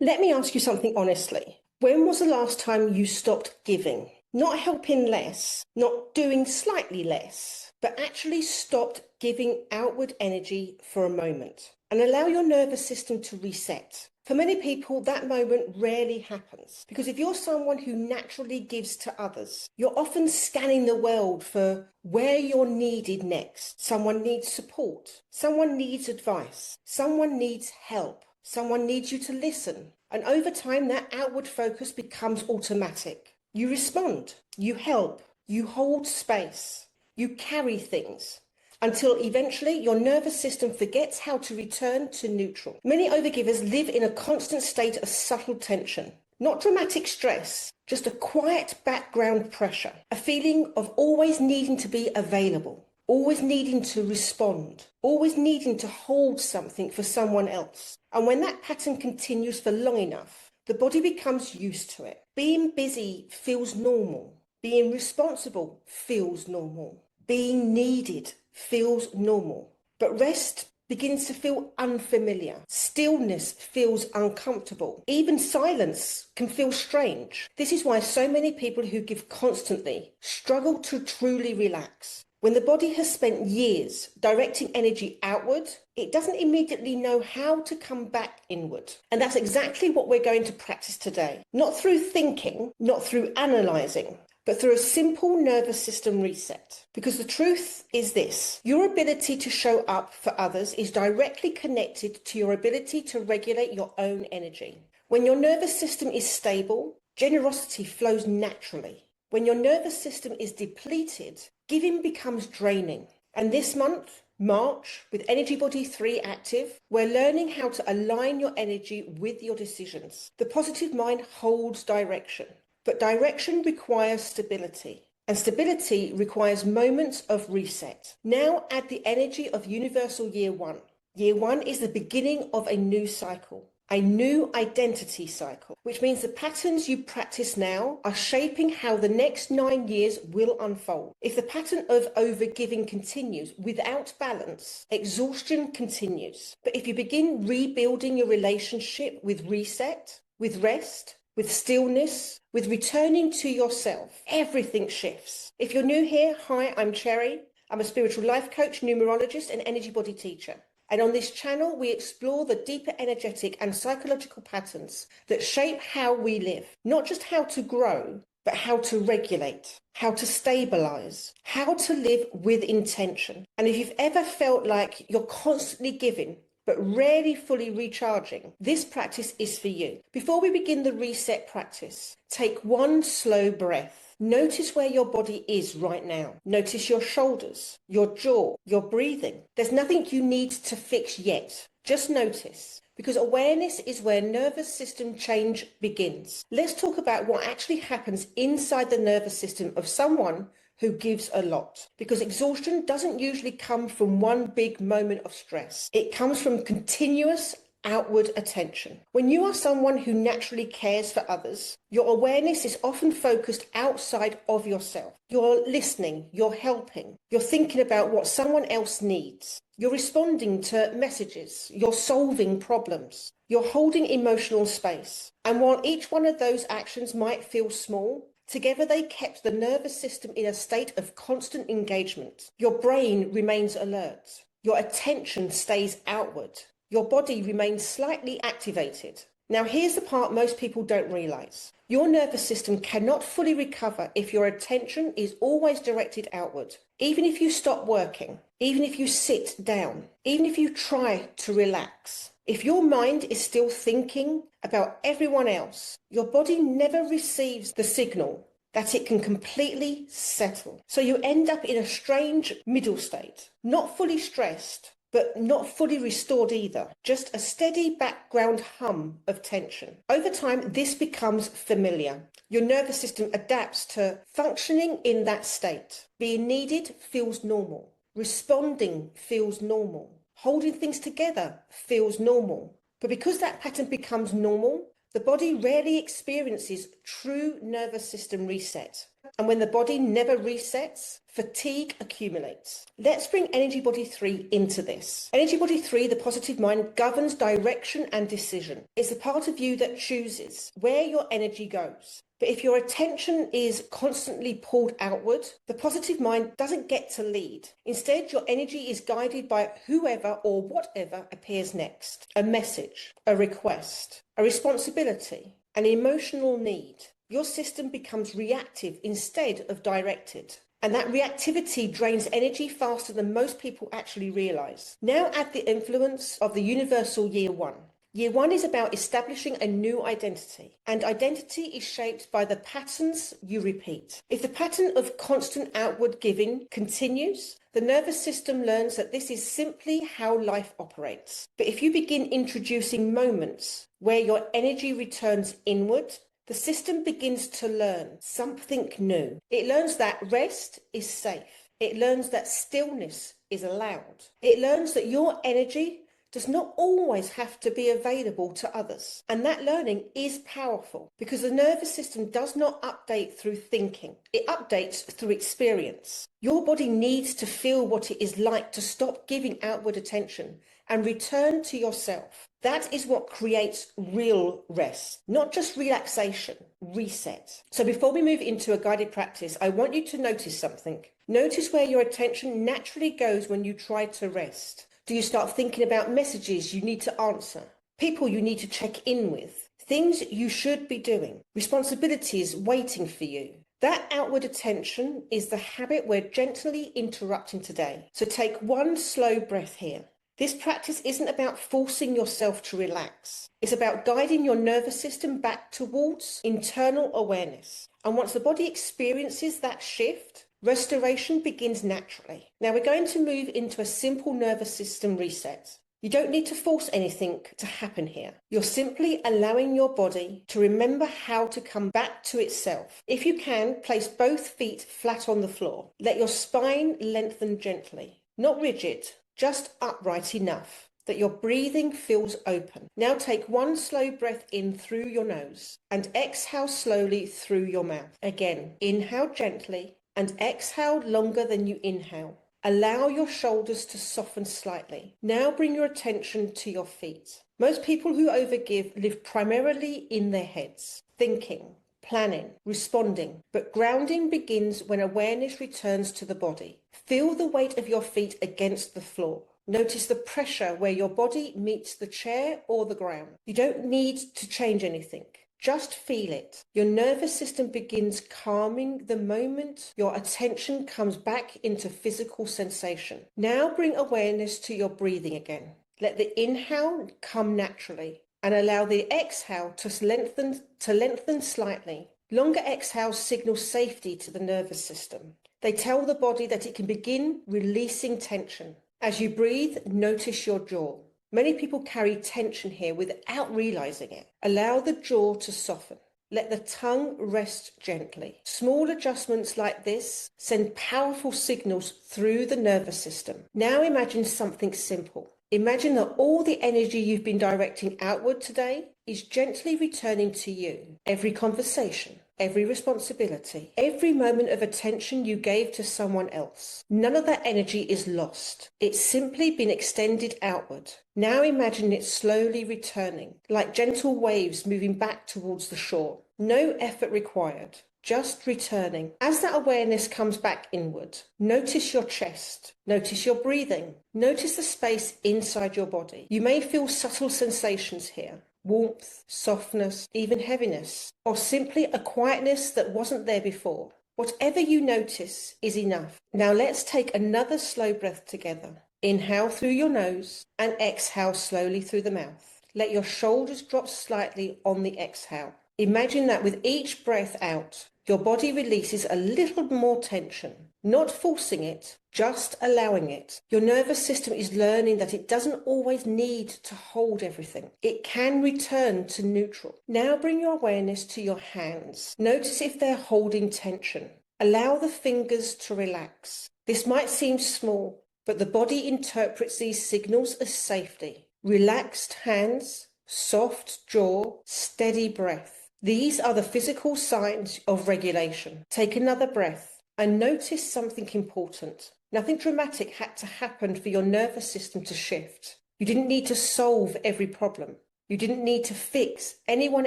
Let me ask you something honestly. When was the last time you stopped giving? Not helping less, not doing slightly less, but actually stopped giving outward energy for a moment and allow your nervous system to reset. For many people, that moment rarely happens because if you're someone who naturally gives to others, you're often scanning the world for where you're needed next. Someone needs support. Someone needs advice. Someone needs help. Someone needs you to listen. And over time, that outward focus becomes automatic. You respond, you help, you hold space, you carry things until eventually your nervous system forgets how to return to neutral. Many overgivers live in a constant state of subtle tension, not dramatic stress, just a quiet background pressure, a feeling of always needing to be available, always needing to respond, always needing to hold something for someone else. And when that pattern continues for long enough, the body becomes used to it. Being busy feels normal. Being responsible feels normal. Being needed feels normal. But rest begins to feel unfamiliar. Stillness feels uncomfortable. Even silence can feel strange. This is why so many people who give constantly struggle to truly relax. When the body has spent years directing energy outward, it doesn't immediately know how to come back inward. And that's exactly what we're going to practice today. Not through thinking, not through analysing, but through a simple nervous system reset. Because the truth is this: your ability to show up for others is directly connected to your ability to regulate your own energy. When your nervous system is stable, generosity flows naturally. When your nervous system is depleted, giving becomes draining. And this month, March, with Energy Body 3 active, we're learning how to align your energy with your decisions. The positive mind holds direction, but direction requires stability. And stability requires moments of reset. Now add the energy of Universal Year 1. Year 1 is the beginning of a new cycle. A new identity cycle, which means the patterns you practice now are shaping how the next 9 years will unfold. If the pattern of overgiving continues without balance, exhaustion continues. But if you begin rebuilding your relationship with reset, with rest, with stillness, with returning to yourself, everything shifts. If you're new here, hi, I'm Cherry. I'm a spiritual life coach, numerologist, and energy body teacher. And on this channel, we explore the deeper energetic and psychological patterns that shape how we live. Not just how to grow, but how to regulate, how to stabilize, how to live with intention. And if you've ever felt like you're constantly giving, but rarely fully recharging, this practice is for you. Before we begin the reset practice, take one slow breath. Notice where your body is right now. Notice your shoulders, your jaw, your breathing. There's nothing you need to fix yet. Just notice, because awareness is where nervous system change begins. Let's talk about what actually happens inside the nervous system of someone who gives a lot. Because exhaustion doesn't usually come from one big moment of stress. It comes from continuous outward attention. When you are someone who naturally cares for others, your awareness is often focused outside of yourself. You're listening, you're helping, you're thinking about what someone else needs. You're responding to messages, you're solving problems, you're holding emotional space. And while each one of those actions might feel small, together they kept the nervous system in a state of constant engagement. Your brain remains alert. Your attention stays outward. Your body remains slightly activated. Now here's the part most people don't realize. Your nervous system cannot fully recover if your attention is always directed outward. Even if you stop working, even if you sit down, even if you try to relax. If your mind is still thinking about everyone else, your body never receives the signal that it can completely settle. So you end up in a strange middle state, not fully stressed, but not fully restored either. Just a steady background hum of tension. Over time, this becomes familiar. Your nervous system adapts to functioning in that state. Being needed feels normal. Responding feels normal. Holding things together feels normal. But because that pattern becomes normal, the body rarely experiences true nervous system reset. and when the body never resets, fatigue accumulates. Let's bring Energy Body 3 into this. Energy Body 3, the positive mind, governs direction and decision. It's the part of you that chooses where your energy goes. But if your attention is constantly pulled outward, the positive mind doesn't get to lead. Instead, your energy is guided by whoever or whatever appears next. A message, a request, a responsibility, an emotional need. Your system becomes reactive instead of directed. And that reactivity drains energy faster than most people actually realize. Now add the influence of the universal year one. Year one is about establishing a new identity, and identity is shaped by the patterns you repeat. If the pattern of constant outward giving continues, the nervous system learns that this is simply how life operates. But if you begin introducing moments where your energy returns inward, the system begins to learn something new. It learns that rest is safe. It learns that stillness is allowed. It learns that your energy does not always have to be available to others. And that learning is powerful because the nervous system does not update through thinking. It updates through experience. Your body needs to feel what it is like to stop giving outward attention and return to yourself. That is what creates real rest, not just relaxation, reset. So before we move into a guided practice, I want you to notice something. Notice where your attention naturally goes when you try to rest. Do you start thinking about messages you need to answer, people you need to check in with, things you should be doing, responsibilities waiting for you? That outward attention is the habit we're gently interrupting today. So take one slow breath here. This practice isn't about forcing yourself to relax. It's about guiding your nervous system back towards internal awareness. And once the body experiences that shift, restoration begins naturally. Now we're going to move into a simple nervous system reset. You don't need to force anything to happen here. You're simply allowing your body to remember how to come back to itself. If you can, place both feet flat on the floor. Let your spine lengthen gently, not rigid, just upright enough that your breathing feels open. Now take one slow breath in through your nose and exhale slowly through your mouth. Again, inhale gently and exhale longer than you inhale. Allow your shoulders to soften slightly. Now bring your attention to your feet. Most people who overgive live primarily in their heads, thinking, planning, responding, but grounding begins when awareness returns to the body. Feel the weight of your feet against the floor. Notice the pressure where your body meets the chair or the ground. You don't need to change anything. Just feel it. Your nervous system begins calming the moment your attention comes back into physical sensation. Now bring awareness to your breathing again. Let the inhale come naturally and allow the exhale to lengthen slightly. Longer exhales signal safety to the nervous system. They tell the body that it can begin releasing tension. As you breathe, notice your jaw. Many people carry tension here without realizing it. Allow the jaw to soften. Let the tongue rest gently. Small adjustments like this send powerful signals through the nervous system. Now imagine something simple. Imagine that all the energy you've been directing outward today is gently returning to you. Every conversation, every responsibility, every moment of attention you gave to someone else. None of that energy is lost. It's simply been extended outward. Now imagine it slowly returning, like gentle waves moving back towards the shore. No effort required. Just returning. As that awareness comes back inward, notice your chest, notice your breathing, notice the space inside your body. You may feel subtle sensations here. Warmth, softness, even heaviness, or simply a quietness that wasn't there before. Whatever you notice is enough. Now let's take another slow breath together. Inhale through your nose and exhale slowly through the mouth. Let your shoulders drop slightly on the exhale. Imagine that with each breath out, your body releases a little more tension. Not forcing it, just allowing it. Your nervous system is learning that it doesn't always need to hold everything. It can return to neutral. Now bring your awareness to your hands. Notice if they're holding tension. Allow the fingers to relax. This might seem small, but the body interprets these signals as safety. Relaxed hands, soft jaw, steady breath. These are the physical signs of regulation. Take another breath and notice something important. Nothing dramatic had to happen for your nervous system to shift. You didn't need to solve every problem. You didn't need to fix anyone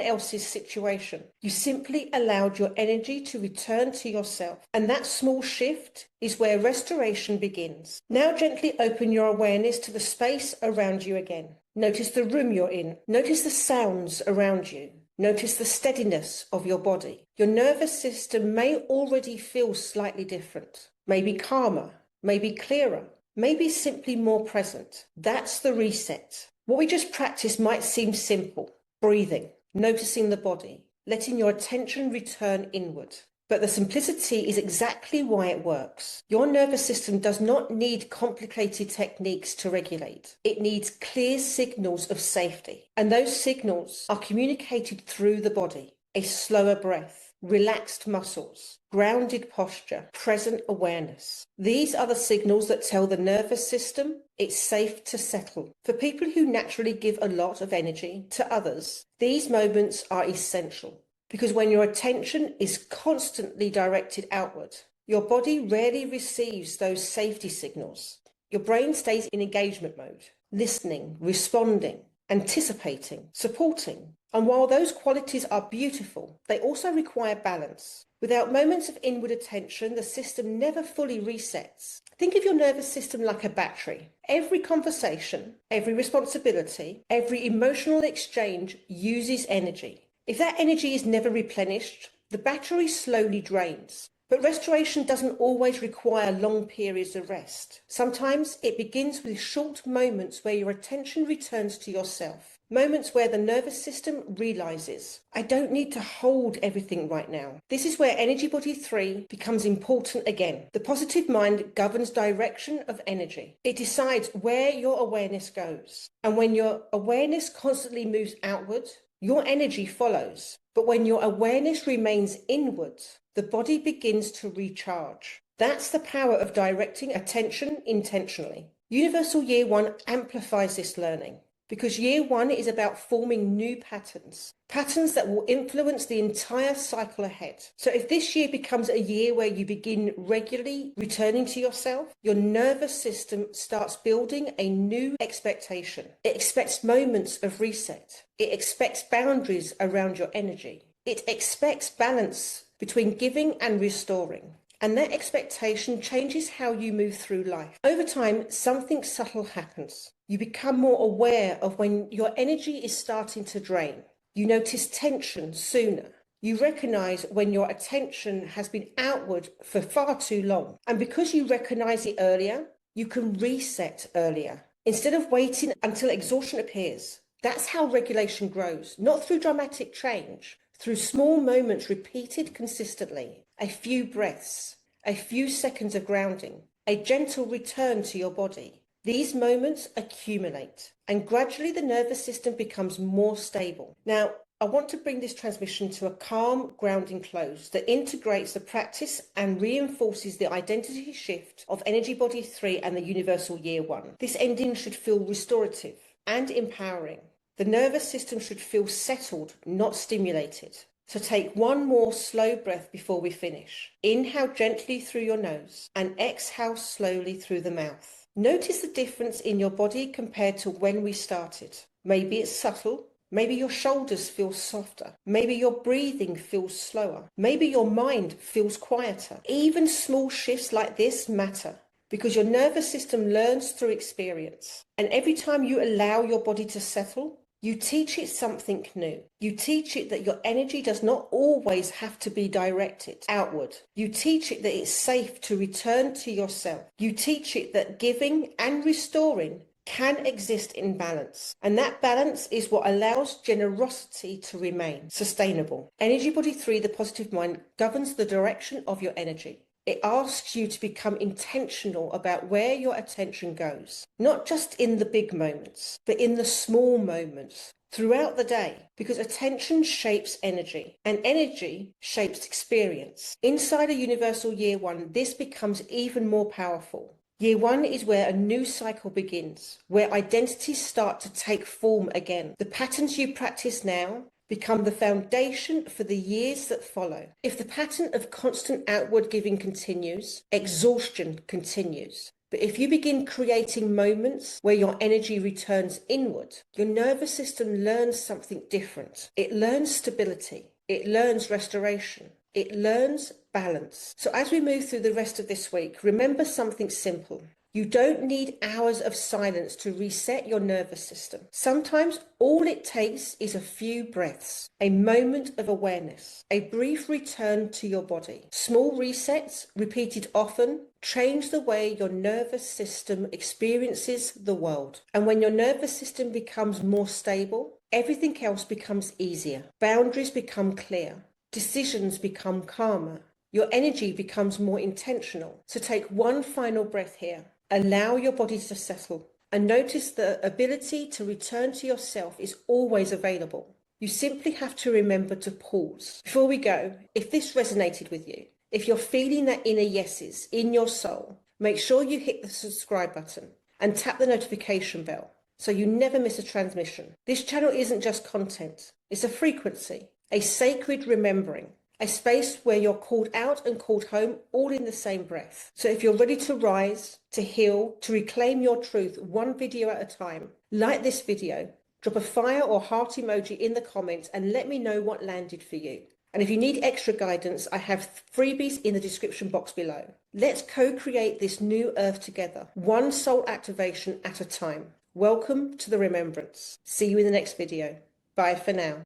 else's situation. You simply allowed your energy to return to yourself. And that small shift is where restoration begins. Now gently open your awareness to the space around you again. Notice the room you're in. Notice the sounds around you. Notice the steadiness of your body. Your nervous system may already feel slightly different, maybe calmer, maybe clearer, maybe simply more present. That's the reset. What we just practiced might seem simple. Breathing, noticing the body, letting your attention return inward. But the simplicity is exactly why it works. Your nervous system does not need complicated techniques to regulate. It needs clear signals of safety. And those signals are communicated through the body. A slower breath, relaxed muscles, grounded posture, present awareness. These are the signals that tell the nervous system it's safe to settle. For people who naturally give a lot of energy to others, these moments are essential. Because when your attention is constantly directed outward, your body rarely receives those safety signals. Your brain stays in engagement mode, listening, responding, anticipating, supporting. And while those qualities are beautiful, they also require balance. Without moments of inward attention, the system never fully resets. Think of your nervous system like a battery. Every conversation, every responsibility, every emotional exchange uses energy. If that energy is never replenished, the battery slowly drains. But restoration doesn't always require long periods of rest. Sometimes it begins with short moments where your attention returns to yourself. Moments where the nervous system realizes, I don't need to hold everything right now. This is where Energy Body 3 becomes important again. The positive mind governs direction of energy. It decides where your awareness goes. And when your awareness constantly moves outward, your energy follows. But when your awareness remains inward, the body begins to recharge. That's the power of directing attention intentionally. Universal Year 1 amplifies this learning because Year 1 is about forming new patterns that will influence the entire cycle ahead. So if this year becomes a year where you begin regularly returning to yourself, your nervous system starts building a new expectation. It expects moments of reset. It expects boundaries around your energy. It expects balance between giving and restoring. And that expectation changes how you move through life. Over time, something subtle happens. You become more aware of when your energy is starting to drain. You notice tension sooner. You recognize when your attention has been outward for far too long. And because you recognize it earlier, you can reset earlier. Instead of waiting until exhaustion appears. That's how regulation grows, not through dramatic change, through small moments repeated consistently. A few breaths, a few seconds of grounding, a gentle return to your body. These moments accumulate, and gradually the nervous system becomes more stable. Now, I want to bring this transmission to a calm, grounding close that integrates the practice and reinforces the identity shift of Energy Body 3 and the Universal Year 1. This ending should feel restorative and empowering. The nervous system should feel settled, not stimulated. So take one more slow breath before we finish. Inhale gently through your nose and exhale slowly through the mouth. Notice the difference in your body compared to when we started. Maybe it's subtle. Maybe your shoulders feel softer. Maybe your breathing feels slower. Maybe your mind feels quieter. Even small shifts like this matter because your nervous system learns through experience. And every time you allow your body to settle, you teach it something new. You teach it that your energy does not always have to be directed outward. You teach it that it's safe to return to yourself. You teach it that giving and restoring can exist in balance. And that balance is what allows generosity to remain sustainable. Energy Body 3, the positive mind, governs the direction of your energy. It asks you to become intentional about where your attention goes, not just in the big moments, but in the small moments throughout the day, because attention shapes energy and energy shapes experience. Inside a Universal Year 1, this becomes even more powerful. Year 1 is where a new cycle begins, where identities start to take form again. The patterns you practice now become the foundation for the years that follow. If the pattern of constant outward giving continues, exhaustion continues. But if you begin creating moments where your energy returns inward, your nervous system learns something different. It learns stability. It learns restoration. It learns balance. So as we move through the rest of this week, remember something simple. You don't need hours of silence to reset your nervous system. Sometimes all it takes is a few breaths, a moment of awareness, a brief return to your body. Small resets, repeated often, change the way your nervous system experiences the world. And when your nervous system becomes more stable, everything else becomes easier. Boundaries become clear. Decisions become calmer. Your energy becomes more intentional. So take one final breath here. Allow your body to settle and notice the ability to return to yourself is always available. You simply have to remember to pause. Before we go, if this resonated with you, if you're feeling that inner yeses in your soul, make sure you hit the subscribe button and tap the notification bell so you never miss a transmission. This channel isn't just content, it's a frequency, a sacred remembering. A space where you're called out and called home all in the same breath. So if you're ready to rise, to heal, to reclaim your truth one video at a time, like this video, drop a fire or heart emoji in the comments and let me know what landed for you. And if you need extra guidance, I have freebies in the description box below. Let's co-create this new earth together, one soul activation at a time. Welcome to the remembrance. See you in the next video. Bye for now.